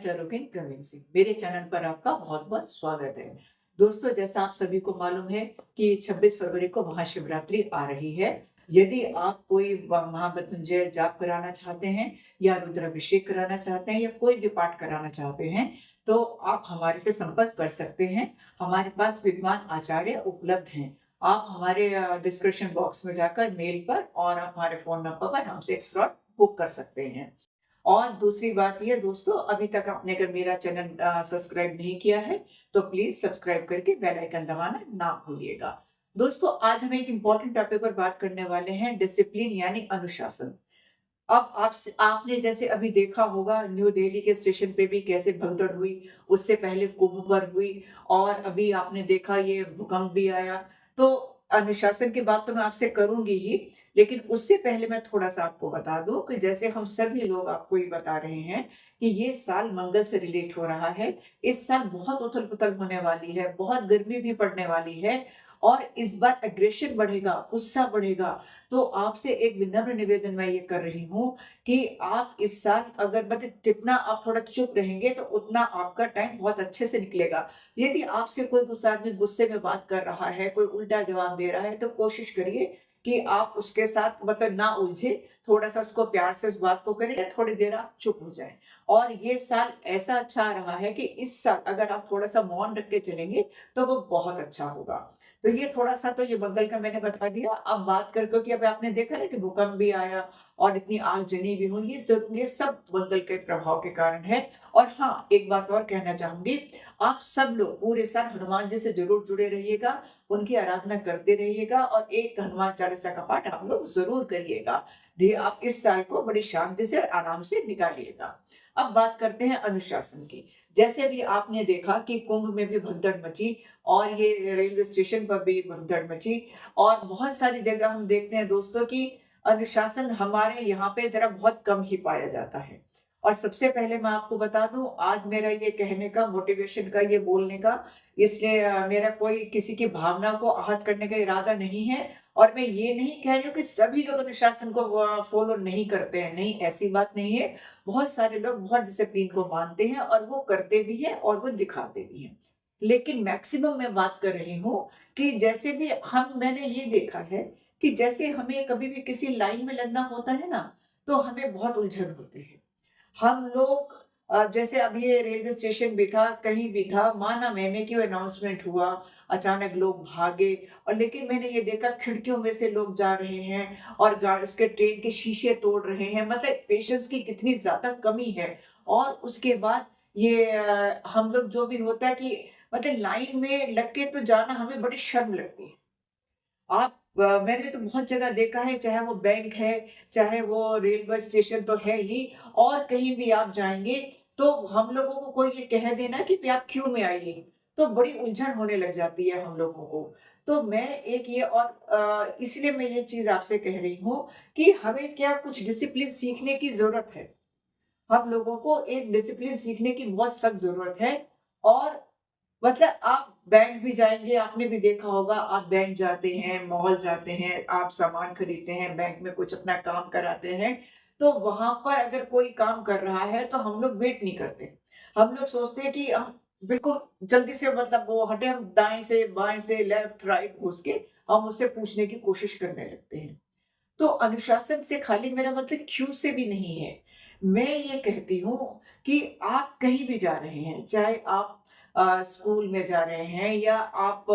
टरोकिन प्रवीण सिंह। मेरे चैनल पर आपका बहुत-बहुत स्वागत है। दोस्तों, जैसा आप सभी को मालूम है कि 26 फरवरी को महाशिवरात्रि आ रही है। यदि आप कोई महामृत्युंजय जाप कराना चाहते हैं या रुद्राभिषेक कराना चाहते हैं या कोई भी पाठ कराना चाहते हैं, तो आप हमारे से संपर्क कर सकते हैं। हमारे पास विद्वान आचार्य उपलब्ध हैं। आप हमारे डिस्क्रिप्शन बॉक्स में जाकर मेल पर और हमारे फ़ोन नंबर पर हमसे एक स्लॉट बुक कर सकते हैं। और दूसरी बात ये दोस्तों, अभी तक आपने अगर मेरा चैनल सब्सक्राइब नहीं किया है, तो प्लीज़ सब्सक्राइब करके बेल आइकन दबाना ना भूलिएगा। दोस्तों, आज हम एक इम्पोर्टेंट टॉपिक पर बात करने वाले हैं, डिसिप्लिन यानी अनुशासन। अब आपने जैसे अभी देखा होगा न्यू दिल्ली के स्टेशन पे भी कैसे भगदड़ हुई, उससे पहले कुंभ पर हुई और अभी आपने देखा ये भूकंप भी आया। तो अनुशासन की बात तो मैं आपसे करूँगी ही, लेकिन उससे पहले मैं थोड़ा-सा आपको बता दूँ कि जैसे हम सभी लोग आपको ये बता रहे हैं कि ये साल मंगल से रिलेट हो रहा है। इस साल बहुत उथल-पुथल होने वाली है, बहुत गर्मी भी पड़ने वाली है और इस बार एग्रेशन बढ़ेगा, गुस्सा बढ़ेगा। तो आपसे एक विनम्र निवेदन मैं ये कर रही हूँ कि आप इस साल अगर मतलब जितना आप थोड़ा चुप रहेंगे तो उतना आपका टाइम बहुत अच्छे से निकलेगा। यदि आपसे कोई दूसरा आदमी गुस्से में बात कर रहा है, कोई उल्टा जवाब दे रहा है, तो कोशिश करिए कि आप उसके साथ मतलब ना उलझे, थोड़ा-सा उसको प्यार से उस बात को करिए, थोड़ी देर आप चुप हो जाएँ। और ये साल ऐसा अच्छा आ रहा है कि इस साल अगर आप थोड़ा-सा मौन रख के चलेंगे, तो वो बहुत अच्छा होगा। तो ये थोड़ा-सा तो ये मंगल का मैंने बता दिया। अब बात कर क्योंकि अभी आपने देखा ना कि भूकंप भी आया और इतनी आगजनी भी हुई, ये सब मंगल के प्रभाव के कारण है। और हाँ, एक बात और कहना चाहूँगी, आप सब लोग पूरे साल हनुमान जी से ज़रूर जुड़े रहिएगा, उनकी आराधना करते रहिएगा और एक हनुमान चालीसा का पाठ आप लोग ज़रूर करिएगा। आप इस साल को बड़ी शांति से, आराम से निकालिएगा। अब बात करते हैं अनुशासन की। जैसे अभी आपने देखा कि कुंभ में भी भगदड़ मची और ये रेलवे स्टेशन पर भी भगदड़ मची और बहुत सारी जगह हम देखते हैं दोस्तों कि अनुशासन हमारे यहाँ पे ज़रा बहुत कम ही पाया जाता है। और सबसे पहले मैं आपको बता दूँ, आज मेरा ये कहने का, मोटिवेशन का, ये बोलने का, इसलिए मेरा कोई किसी की भावना को आहत करने का इरादा नहीं है और मैं ये नहीं कह रही हूँ कि सभी लोग अनुशासन को फ़ॉलो नहीं करते हैं, नहीं, ऐसी बात नहीं है। बहुत सारे लोग बहुत डिसिप्लिन को मानते हैं और वो करते भी हैं और वो दिखाते भी हैं। लेकिन मैक्सिमम मैं बात कर रही हूँ कि जैसे भी मैंने ये देखा है कि जैसे हमें कभी भी किसी लाइन में लगना होता है ना, तो हमें बहुत उलझन होती है। हम लोग जैसे अभी ये रेलवे स्टेशन भी था, कहीं भी था, माना मैंने कि वो अनाउंसमेंट हुआ, अचानक लोग भागे और लेकिन मैंने ये देखा खिड़कियों में से लोग जा रहे हैं और उसके ट्रेन के शीशे तोड़ रहे हैं। मतलब पेशेंस की कितनी ज़्यादा कमी है। और उसके बाद ये हम लोग जो भी होता है कि मतलब लाइन में लग के तो जाना हमें बड़ी शर्म लगती है। मैंने तो बहुत जगह देखा है, चाहे वो बैंक है, चाहे वो रेलवे स्टेशन तो है ही और कहीं भी आप जाएँगे, तो हम लोगों को कोई ये कह देना कि भई आप क्यू में आइए, तो बड़ी उलझन होने लग जाती है हम लोगों को। तो मैं एक ये और इसलिए मैं ये चीज़ आपसे कह रही हूँ कि हमें क्या कुछ डिसिप्लिन सीखने की ज़रूरत है। हम लोगों को एक डिसिप्लिन सीखने की बहुत सख्त ज़रूरत है और मतलब आप बैंक भी जाएँगे, आपने भी देखा होगा, आप बैंक जाते हैं, मॉल जाते हैं, आप सामान खरीदते हैं, बैंक में कुछ अपना काम कराते हैं, तो वहाँ पर अगर कोई काम कर रहा है, तो हम लोग वेट नहीं करते। हम लोग सोचते हैं कि हम बिल्कुल जल्दी से मतलब वो हटे, हम दाएँ से, बाएँ से, लेफ्ट, राइट घुस के हम उससे पूछने की कोशिश करने लगते हैं। तो अनुशासन से खाली मेरा मतलब क्यू से भी नहीं है। मैं ये कहती हूँ कि आप कहीं भी जा रहे हैं, चाहे आप स्कूल में जा रहे हैं या आप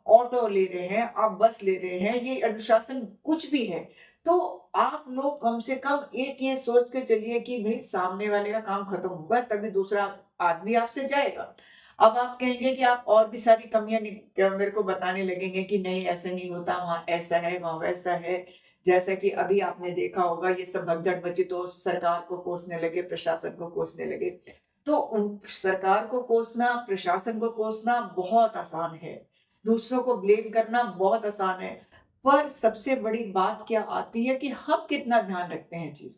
ऑटो ले रहे हैं, आप बस ले रहे हैं, ये अनुशासन कुछ भी है, तो आप लोग कम से कम एक ये सोच के चलिए कि भई सामने वाले का काम खत्म होगा तभी दूसरा आदमी आपसे जाएगा। अब आप कहेंगे कि आप और भी सारी कमियाँ मेरे को बताने लगेंगे कि नहीं ऐसा नहीं होता, वहाँ ऐसा है, वहाँ वैसा है। जैसा कि अभी आपने देखा होगा ये सब भगदड़ मची तो सरकार को कोसने लगे, प्रशासन को कोसने लगे। तो सरकार को कोसना, प्रशासन को कोसना बहुत आसान है। दूसरों को ब्लेम करना बहुत आसान है। पर सबसे बड़ी बात क्या आती है कि हम कितना ध्यान रखते हैं चीज़।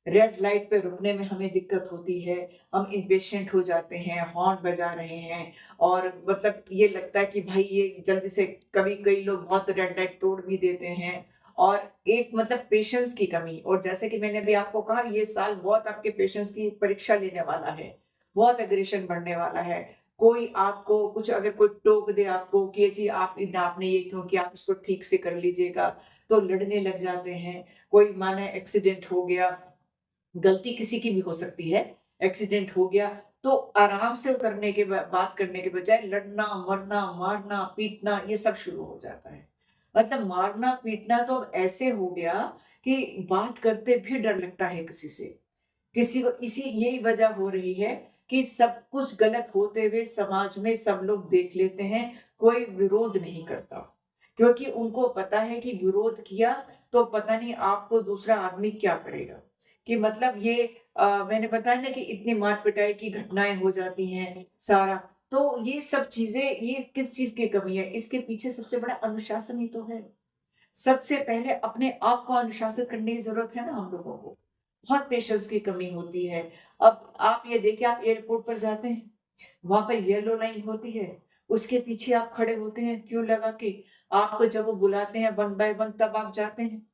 रेड लाइट पे रुकने में हमें दिक्कत होती है, हम इम्पेशेंट हो जाते हैं, हॉर्न बजा रहे हैं और मतलब ये लगता है कि भाई ये जल्दी से, कभी कई लोग बहुत रेड लाइट तोड़ भी देते हैं और एक मतलब पेशेंस की कमी। और जैसे कि मैंने अभी आपको कहा, ये साल बहुत आपके पेशेंस की परीक्षा लेने वाला है, बहुत एग्रेशन बढ़ने वाला है। कोई आपको कुछ अगर कोई टोक दे आपको कि ये चीज़ आपने ये क्यों किया, आप इसको ठीक से कर लीजिएगा, तो लड़ने लग जाते हैं। कोई माने एक्सीडेंट हो गया, गलती किसी की भी हो सकती है, एक्सीडेंट हो गया, तो आराम से उतरने के बात करने के बजाय लड़ना, मरना, मारना, पीटना ये सब शुरू हो जाता है। मतलब मारना, पीटना तो अब ऐसे हो गया कि बात करते भी डर लगता है किसी से। किसी को इसी यही वजह हो रही है कि सब कुछ गलत होते हुए समाज में सब लोग देख लेते हैं, कोई विरोध नहीं करता। क्योंकि उनको पता है कि विरोध किया तो पता नहीं आपको दूसरा आदमी क्या करेगा। कि मतलब ये मैंने बताया ना कि इतनी मार-पिटाई की घटनाएँ हो जाती हैं, सारा। तो ये सब चीज़ें, ये किस चीज़ की कमी है? इसके पीछे सबसे बड़ा अनुशासन ही तो है। सबसे पहले अपने आप को अनुशासित करने की ज़रूरत है ना हम लोगों को। बहुत पेशेंस की कमी होती है। अब आप ये देखिए, आप एयरपोर्ट पर जाते हैं, वहाँ पर येलो लाइन होती है, उसके पीछे आप खड़े होते हैं क्यू लगा के। आपको जब वो बुलाते हैं वन बाय वन तब आप जाते हैं।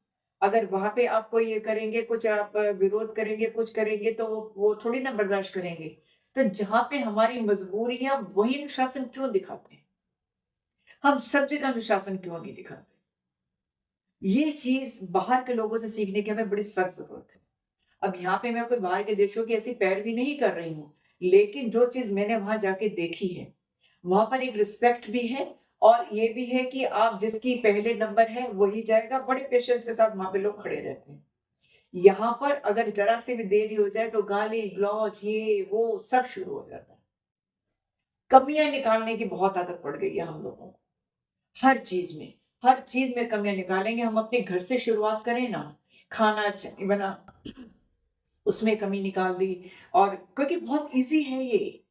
अगर वहाँ पे आपको ये करेंगे, कुछ आप विरोध करेंगे, कुछ करेंगे तो वो थोड़ी ना बर्दाश्त करेंगे। तो जहाँ पे हमारी मजबूरी है, वही अनुशासन क्यों दिखाते हैं? हम सब जगह अनुशासन क्यों नहीं दिखाते? ये चीज़ बाहर के लोगों से सीखने की हमें बड़ी सख्त ज़रूरत है। अब यहाँ पे मैं कोई बाहर के देशों की ऐसी पैरवी नहीं कर रही हूँ, लेकिन जो चीज़ मैंने वहाँ जाके देखी है, वहाँ पर एक रिस्पेक्ट भी है और ये भी है कि आप जिसकी पहले नंबर है वही जाएगा, बड़े पेशेंस के साथ वहाँ पे लोग खड़े रहते हैं। यहाँ पर अगर ज़रा से भी देरी हो जाए तो गाली-गलौज ये वो सब शुरू हो जाता है। कमियाँ निकालने की बहुत आदत पड़ गई है हम लोगों को। हर चीज़ में, हर चीज़ में कमियाँ निकालेंगे। हम अपने घर से शुरुआत करें ना, खाना बना उसमें कमी निकाल दी। और क्योंकि बहुत ईज़ी है ये।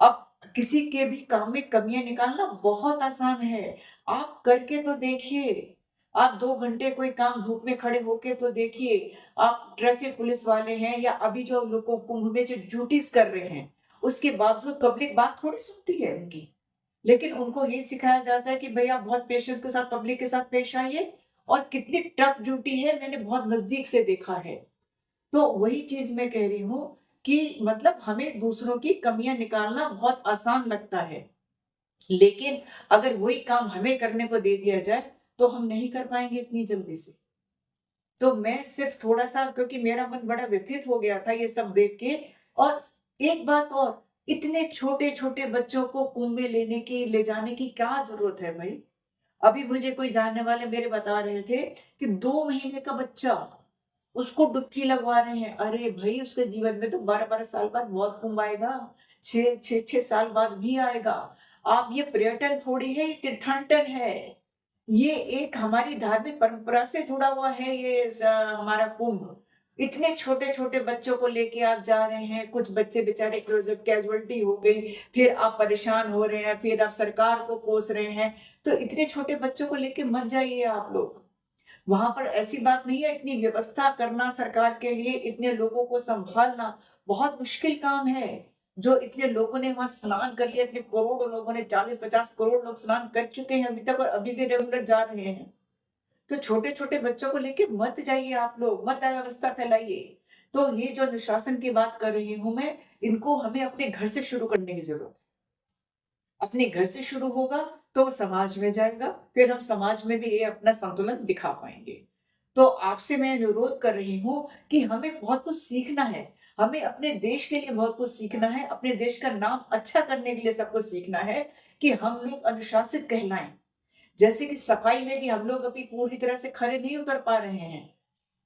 अब किसी के भी काम में कमियाँ निकालना बहुत आसान है। आप करके तो देखिए। आप 2 घंटे कोई काम धूप में खड़े होके तो देखिए। आप ट्रैफिक पुलिस वाले हैं या अभी जो लोगों कुंभ में जो ड्यूटीज़ कर रहे हैं, उसके बावजूद पब्लिक बात थोड़ी सुनती है उनकी। लेकिन उनको ये सिखाया जाता है कि भई आप बहुत पेशेंस के साथ पब्लिक के साथ पेश आइए। और कितनी टफ ड्यूटी है, मैंने बहुत नज़दीक से देखा है। तो वही चीज़ मैं कह रही हूँ कि मतलब हमें दूसरों की कमियाँ निकालना बहुत आसान लगता है। लेकिन अगर वही काम हमें करने को दे दिया जाए, तो हम नहीं कर पाएँगे इतनी जल्दी से। तो मैं सिर्फ़ थोड़ा-सा, क्योंकि मेरा मन बड़ा व्यथित हो गया था ये सब देख के। और एक बात और, इतने छोटे-छोटे बच्चों को कुँभ में ले जाने की क्या ज़रूरत है भई? अभी मुझे कोई जानने वाले मेरे बता रहे थे कि 2 महीने का बच्चा, उसको डुबकी लगवा रहे हैं। अरे भई, उसके जीवन में तो 12-12 साल बाद बहुत कुंभ आएगा, 6 साल बाद भी आएगा। आप ये पर्यटन थोड़ी है, ये तीर्थाटन है। ये एक हमारी धार्मिक परंपरा से जुड़ा हुआ है ये हमारा कुंभ। इतने छोटे-छोटे बच्चों को लेके आप जा रहे हैं, कुछ बच्चे बेचारे कैज़ुअल्टी हो गई, फिर आप परेशान हो रहे हैं, फिर आप सरकार को कोस रहे हैं। तो इतने छोटे बच्चों को लेके मत जाइए आप लोग। वहाँ पर ऐसी बात नहीं है, इतनी व्यवस्था करना सरकार के लिए, इतने लोगों को सँभालना बहुत मुश्किल काम है। जो इतने लोगों ने वहाँ स्नान कर लिया, इतने करोड़ों लोगों ने, 40-50 करोड़ लोग स्नान कर चुके हैं अभी तक और अभी भी रेगुलर जा रहे हैं। तो छोटे-छोटे बच्चों को लेके मत जाइए आप लोग, मत अव्यवस्था फैलाइए। तो ये जो अनुशासन की बात कर रही हूँ मैं, इनको हमें अपने घर से शुरू करने की ज़रूरत है। अपने घर से शुरू होगा तो वो समाज में जाएगा, फिर हम समाज में भी ये अपना संतुलन दिखा पाएँगे। तो आपसे मैं अनुरोध कर रही हूँ कि हमें बहुत कुछ सीखना है। हमें अपने देश के लिए बहुत कुछ सीखना है, अपने देश का नाम अच्छा करने के लिए सब कुछ सीखना है कि हम लोग अनुशासित कहलाएँ। जैसे कि सफाई में भी हम लोग अभी पूरी तरह से खरे नहीं उतर पा रहे हैं।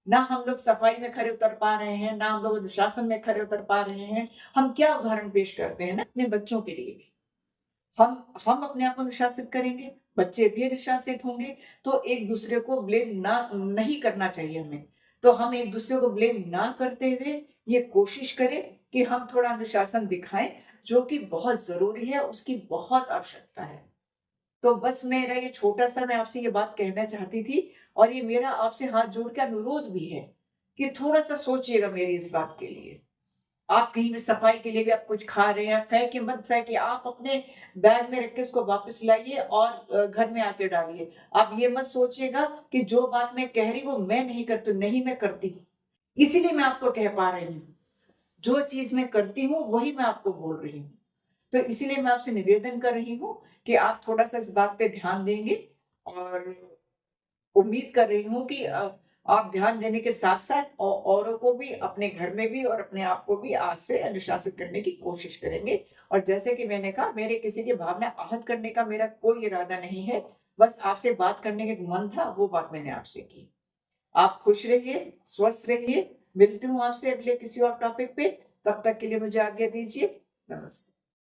ना हम लोग सफाई में खरे उतर पा रहे हैं, ना हम लोग अनुशासन में खरे उतर पा रहे हैं। हम क्या उदाहरण पेश करते हैं ना अपने बच्चों के लिए भी। हम अपने आप को अनुशासित करेंगे, बच्चे भी अनुशासित होंगे, तो एक-दूसरे को ब्लेम ना नहीं करना चाहिए हमें। तो हम एक-दूसरे को ब्लेम ना करते हुए ये कोशिश करें कि हम थोड़ा अनुशासन दिखाएँ, जो कि बहुत ज़रूरी है, उसकी बहुत आवश्यकता है। तो बस मेरा ये छोटा-सा, मैं आपसे ये बात कहना चाहती थी और ये मेरा आपसे हाथ जोड़ के अनुरोध भी है कि थोड़ा-सा सोचिएगा मेरी इस बात के लिए। आप कहीं भी सफाई के लिए भी आप कुछ खा रहे हैं, फेंके मत फेंकिए, आप अपने बैग में रख के उसको वापस लाइए और घर में आके डालिए। आप ये मत सोचिएगा कि जो बात मैं कह रही हूँ वो मैं नहीं करती हूँ, नहीं मैं करती हूँ। इसीलिए मैं आपको कह पा रही हूँ। जो चीज़ मैं करती हूँ वही मैं आपको बोल रही हूँ। तो इसीलिए मैं आपसे निवेदन कर रही हूँ कि आप थोड़ा-सा इस बात पे ध्यान देंगे और उम्मीद कर रही हूँ कि आप ध्यान देने के साथ-साथ औरों को भी, अपने घर में भी और अपने आप को भी आज से अनुशासित करने की कोशिश करेंगे। और जैसे कि मैंने कहा, मेरे किसी की भावना आहत करने का मेरा कोई इरादा नहीं है। बस आपसे बात करने का एक मन था, वो बात मैंने आपसे की। आप खुश रहिए, स्वस्थ रहिए। मिलती हूँ आपसे अगले किसी और टॉपिक पे। तब तक के लिए मुझे आज्ञा दीजिए। नमस्ते।